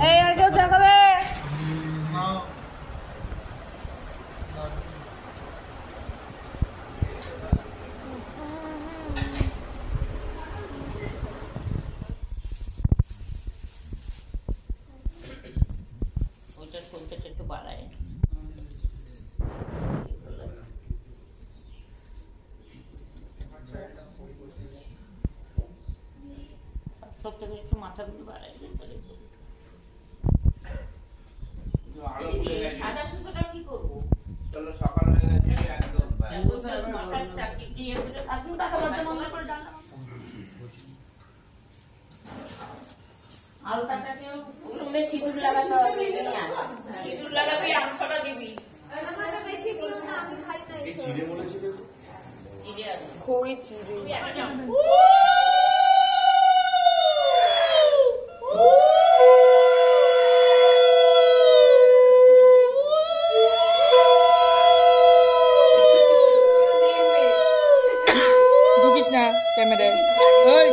এই আর কেউ চা খাবে? ওইটা সলতেটা একটু বাড়ায়। সবথেকে একটু মাথাগুলো বাড়ায় সাদা সুতোটা কি করবো? মাথার চাকরি দিয়ে আলতাটাকেও সিঁদুর লাগাতে হবে। সিঁদুর লাগাবি, আমসটা দিবি। খই চিড়ে ঢুকিস না ক্যামেরায়। ওই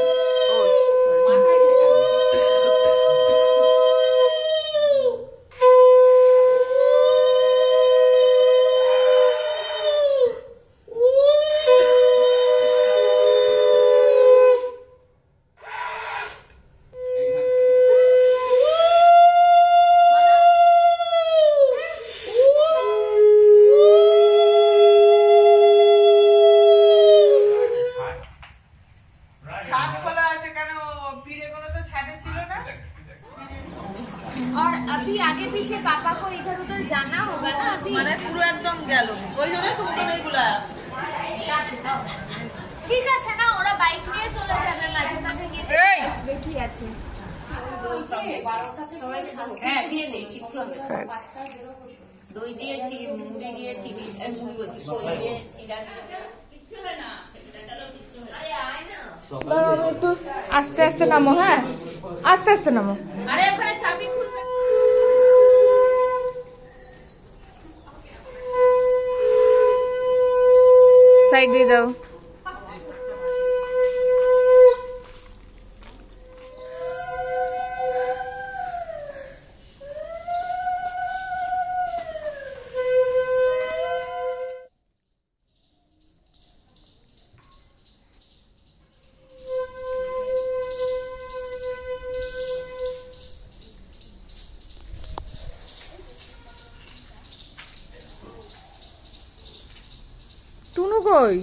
और अभी आगे पीछे पापा को इधर उधर जाना होगा ना अभी। मैंने पूरा एकदम গেল ওই জন্য তোমাকে नहीं बुलाया। ঠিক আছে না, ওরা বাইক নিয়ে চলে যাবে, মাঝে মাঝে গিয়ে আসবে। কি আছে হ্যাঁ দিয়ে দে, কিছু হবে না। দই দিয়েছি, মুড়ি দিয়েছি, মুড়ি বলছি সই দিয়ে কিচ্ছু হবে না। একটু আস্তে আস্তে নামো। হ্যাঁ আস্তে আস্তে নামো। আরে ওখানে চাবি খুলবে। সাইড দিয়ে যাও। টুনু কই?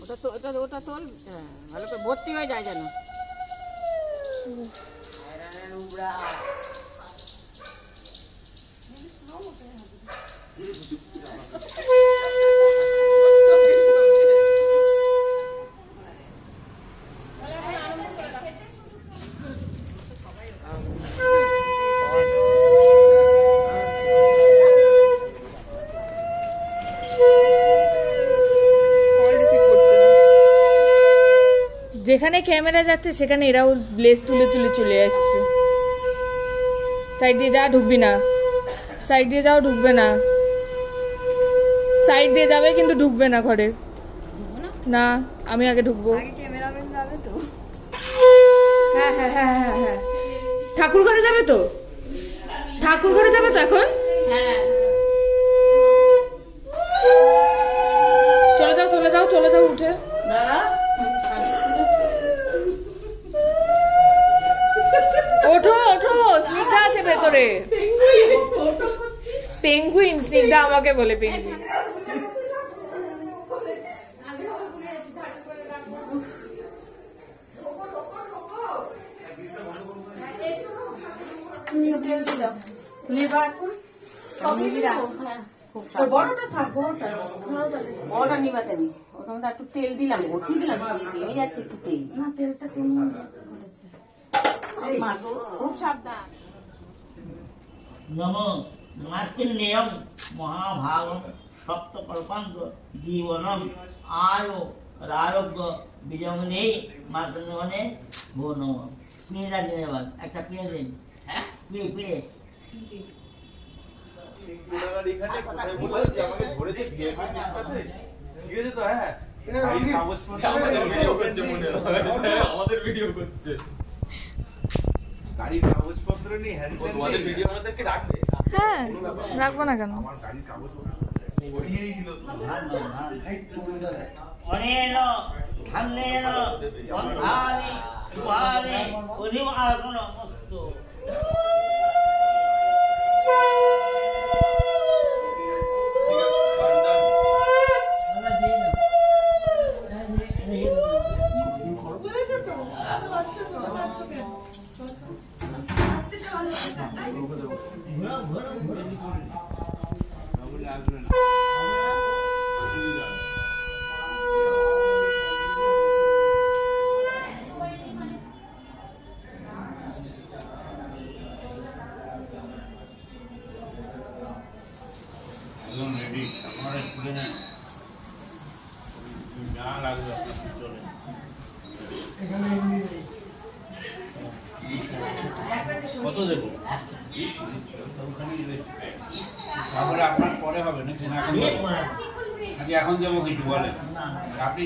ওটা তোল, ভালো করে ভর্তি হয়ে যায় যেন। যেখানে ক্যামেরা যাচ্ছে সেখানে এরাও লেজ তুলে তুলে চলে যাচ্ছে। সাইড দিয়ে যা, ঢুকবি না। সাইড দিয়ে যাও, ঢুকবে না। সাইড দিয়ে যাবে কিন্তু ঢুকবে না ঘরে। না আমি আগে ঢুকবো। হ্যাঁ হ্যাঁ হ্যাঁ হ্যাঁ হ্যাঁ ঠাকুর ঘরে যাবে তো? ঠাকুর ঘরে যাবে তো এখন? হ্যাঁ চলে যাও চলে যাও চলে যাও উঠে। দাদা ওঠো ওঠো, স্নিগ্ধা আছে ভেতরে। পেঙ্গুইন, স্নিগ্ধা আমাকে বলে পেঙ্গুইন। বড়টা নিবাতে নি, ওটা একটু তেল দিলাম, ভর্তি দিলাম, দিয়ে যাচ্ছে একটু তেল। না তেলটা খুব সাবধান। নম মার্কণ্ডেয়ং মহাভাগম সপ্তকল্পান্ত জীবনম আয়ো আরোগ্য বিজয়নে মার্কণ্ডে ভো নম। পিঁড়ে লাগবে এবার, একটা পিঁড়ে দিন। হ্যাঁ পিঁড়ে পিঁড়ে কোথায় বললো যে আমাকে ধরেছে ভিআইপি ঠিক আছে তো? হ্যাঁ আমাদের ভিডিও করছে গাড়ির কাগজপত্র নেই, তোমাদের ভিডিও আমাদেরকে রাখবে? হ্যাঁ, রাখবো না কেন? আমার গাড়ির কাগজপত্র পড়িয়েই দিল তো। অনেন ধান্যেন বন্ধানি শুভানি অধিমার্গণমস্তু। কত দেবো? তারপরে আপনার পরে হবে নাকি? এখন দেবো কিছু বলে আপনি